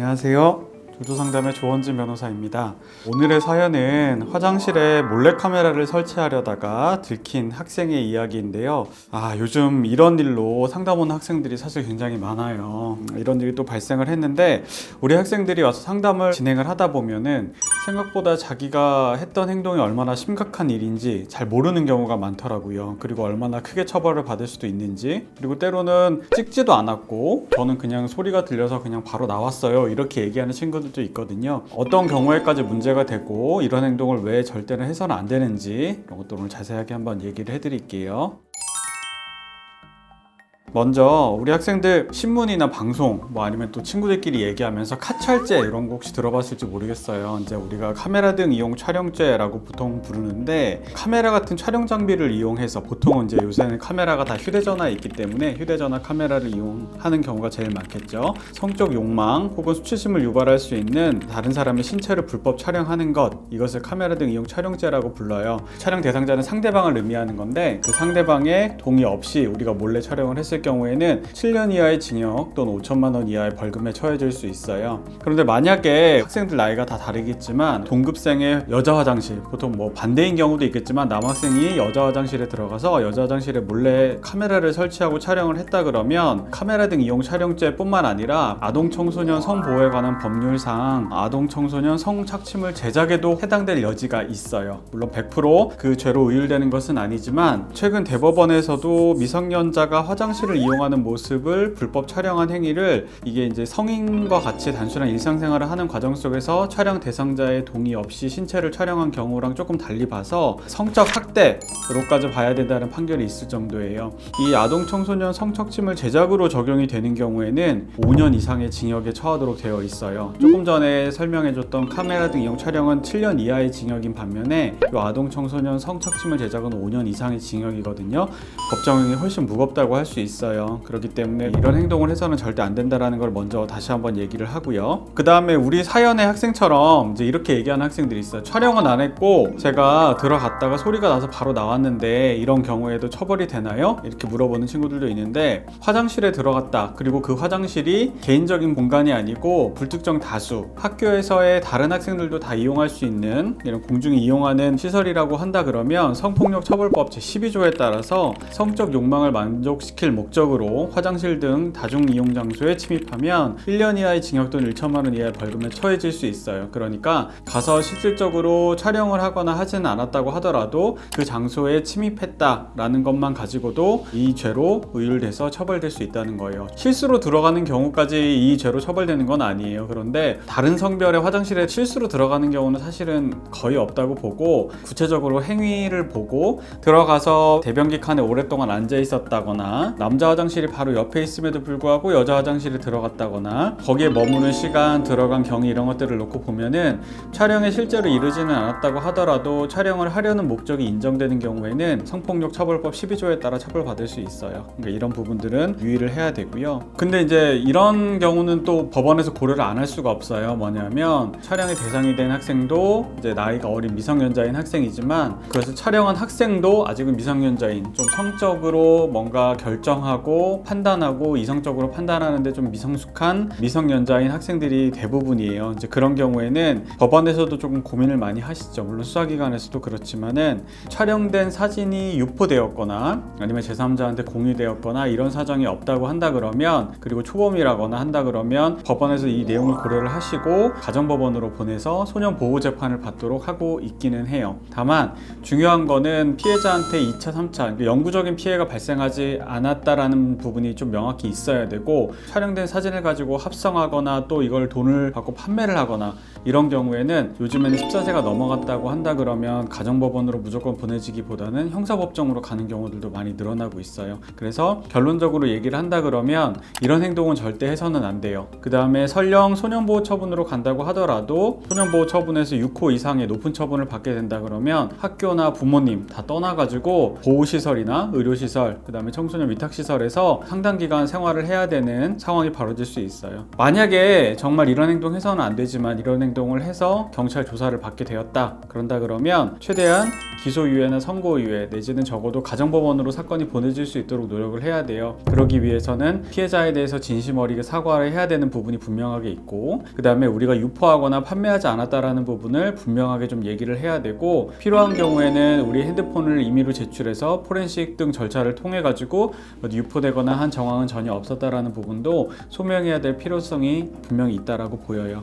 안녕하세요. 조조상담의 조원진 변호사입니다. 오늘의 사연은 화장실에 몰래카메라를 설치하려다가 들킨 학생의 이야기인데요. 요즘 이런 일로 상담 오는 학생들이 사실 굉장히 많아요. 이런 일이 또 발생을 했는데 우리 학생들이 와서 상담을 진행을 하다 보면은 생각보다 자기가 했던 행동이 얼마나 심각한 일인지 잘 모르는 경우가 많더라고요. 그리고 얼마나 크게 처벌을 받을 수도 있는지, 그리고 때로는 찍지도 않았고 저는 그냥 소리가 들려서 그냥 바로 나왔어요, 이렇게 얘기하는 친구들도 있거든요. 어떤 경우에까지 문제가 되고 이런 행동을 왜 절대로 해서는 안 되는지, 이런 것도 오늘 자세하게 한번 얘기를 해드릴게요. 먼저 우리 학생들 신문이나 방송, 아니면 또 친구들끼리 얘기하면서 카찰제 이런 거 혹시 들어봤을지 모르겠어요. 이제 우리가 카메라 등 이용 촬영죄라고 보통 부르는데, 카메라 같은 촬영 장비를 이용해서, 보통은 이제 요새는 카메라가 다 휴대전화에 있기 때문에 휴대전화 카메라를 이용하는 경우가 제일 많겠죠. 성적 욕망 혹은 수치심을 유발할 수 있는 다른 사람의 신체를 불법 촬영하는 것, 이것을 카메라 등 이용 촬영죄라고 불러요. 촬영 대상자는 상대방을 의미하는 건데, 그 상대방의 동의 없이 우리가 몰래 촬영을 했을 경우에는 7년 이하의 징역 또는 5천만 원 이하의 벌금에 처해질 수 있어요. 그런데 만약에 학생들 나이가 다 다르겠지만 동급생의 여자 화장실, 보통 반대인 경우도 있겠지만 남학생이 여자 화장실에 들어가서 여자 화장실에 몰래 카메라를 설치하고 촬영을 했다 그러면, 카메라 등 이용 촬영죄 뿐만 아니라 아동 청소년 성보호에 관한 법률상 아동 청소년 성착취물 제작에도 해당될 여지가 있어요. 물론 100% 그 죄로 의율되는 것은 아니지만, 최근 대법원에서도 미성년자가 화장실을 이용하는 모습을 불법 촬영한 행위를, 이게 이제 성인과 같이 단순한 일상생활을 하는 과정 속에서 촬영 대상자의 동의 없이 신체를 촬영한 경우랑 조금 달리 봐서 성적 학대로까지 봐야 된다는 판결이 있을 정도예요. 이 아동 청소년 성착취물 제작으로 적용이 되는 경우에는 5년 이상의 징역에 처하도록 되어 있어요. 조금 전에 설명해줬던 카메라 등 이용 촬영은 7년 이하의 징역인 반면에 이 아동 청소년 성착취물 제작은 5년 이상의 징역이거든요. 법정형이 훨씬 무겁다고 할 수 있어요. 그렇기 때문에 이런 행동을 해서는 절대 안 된다라는 걸 먼저 다시 한번 얘기를 하고요. 그 다음에 우리 사연의 학생처럼 이제 이렇게 얘기하는 학생들이 있어요. 촬영은 안 했고 제가 들어갔다가 소리가 나서 바로 나왔는데 이런 경우에도 처벌이 되나요? 이렇게 물어보는 친구들도 있는데, 화장실에 들어갔다, 그리고 그 화장실이 개인적인 공간이 아니고 불특정 다수 학교에서의 다른 학생들도 다 이용할 수 있는 이런 공중에 이용하는 시설이라고 한다 그러면, 성폭력 처벌법 제12조에 따라서 성적 욕망을 만족시킬 목적으로 화장실 등 다중 이용 장소에 침입하면 1년 이하의 징역 또는 1천만 원 이하의 벌금에 처해질 수 있어요. 그러니까 가서 실질적으로 촬영을 하거나 하지는 않았다고 하더라도 그 장소에 침입했다라는 것만 가지고도 이 죄로 의율돼서 처벌될 수 있다는 거예요. 실수로 들어가는 경우까지 이 죄로 처벌되는 건 아니에요. 그런데 다른 성별의 화장실에 실수로 들어가는 경우는 사실은 거의 없다고 보고, 구체적으로 행위를 보고 들어가서 대변기 칸에 오랫동안 앉아 있었다거나, 남자 화장실이 바로 옆에 있음에도 불구하고 여자 화장실에 들어갔다거나, 거기에 머무는 시간, 들어간 경위, 이런 것들을 놓고 보면은 촬영에 실제로 이르지는 않았다고 하더라도 촬영을 하려는 목적이 인정되는 경우에는 성폭력 처벌법 12조에 따라 처벌받을 수 있어요. 그러니까 이런 부분들은 유의를 해야 되고요. 근데 이제 이런 경우는 또 법원에서 고려를 안 할 수가 없어요. 뭐냐면, 촬영의 대상이 된 학생도 이제 나이가 어린 미성년자인 학생이지만, 그것을 촬영한 학생도 아직은 미성년자인, 좀 성적으로 뭔가 결정하고 판단하고 이성적으로 판단하는데 좀 미성숙한 미성년자인 학생들이 대부분이에요. 이제 그런 경우에는 법원에서도 조금 고민을 많이 하시죠. 물론 수사기관에서도 그렇지만은, 촬영된 사진이 유포되었거나 아니면 제3자한테 공유되었거나 이런 사정이 없다고 한다 그러면, 그리고 초범이라거나 한다 그러면 법원에서 이 내용을 고려를 하시고 가정법원으로 보내서 소년 보호 재판을 받도록 하고 있기는 해요. 다만 중요한 거는 피해자한테 2차, 3차 영구적인 피해가 발생하지 않았다라는 부분이 좀 명확히 있어야 되고, 촬영된 사진을 가지고 합성하거나 또 이걸 돈을 받고 판매를 하거나 이런 경우에는, 요즘에는 14세가 넘어갔다고 한다 그러면 가정법원으로 무조건 보내지기보다는 형사법정으로 가는 경우들도 많이 늘어나고 있어요. 그래서 결론적으로 얘기를 한다 그러면 이런 행동은 절대 해서는 안 돼요. 그 다음에 설령 소년보호 처분으로 간다고 하더라도 소년보호 처분에서 6호 이상의 높은 처분을 받게 된다 그러면 학교나 부모님 다 떠나가지고 보호시설이나 의료시설, 그 다음에 청소년 위탁시설 시설에서 상당 기간 생활을 해야 되는 상황이 벌어질 수 있어요. 만약에 정말 이런 행동 해서는 안 되지만 이런 행동을 해서 경찰 조사를 받게 되었다 그런다 그러면 최대한 기소유예나 선고유예 내지는 적어도 가정법원으로 사건이 보내질 수 있도록 노력을 해야 돼요. 그러기 위해서는 피해자에 대해서 진심 어리게 사과를 해야 되는 부분이 분명하게 있고, 그 다음에 우리가 유포하거나 판매하지 않았다라는 부분을 분명하게 좀 얘기를 해야 되고, 필요한 경우에는 우리 핸드폰을 임의로 제출해서 포렌식 등 절차를 통해 가지고 유포되거나 한 정황은 전혀 없었다라는 부분도 소명해야 될 필요성이 분명히 있다라고 보여요.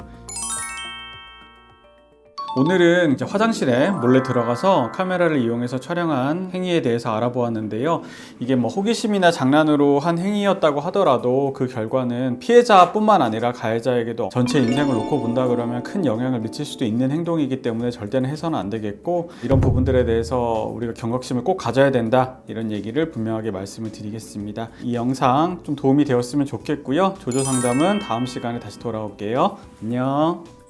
오늘은 이제 화장실에 몰래 들어가서 카메라를 이용해서 촬영한 행위에 대해서 알아보았는데요. 이게 뭐 호기심이나 장난으로 한 행위였다고 하더라도 그 결과는 피해자뿐만 아니라 가해자에게도 전체 인생을 놓고 본다 그러면 큰 영향을 미칠 수도 있는 행동이기 때문에 절대는 해서는 안 되겠고, 이런 부분들에 대해서 우리가 경각심을 꼭 가져야 된다, 이런 얘기를 분명하게 말씀을 드리겠습니다. 이 영상 좀 도움이 되었으면 좋겠고요. 조조 상담은 다음 시간에 다시 돌아올게요. 안녕.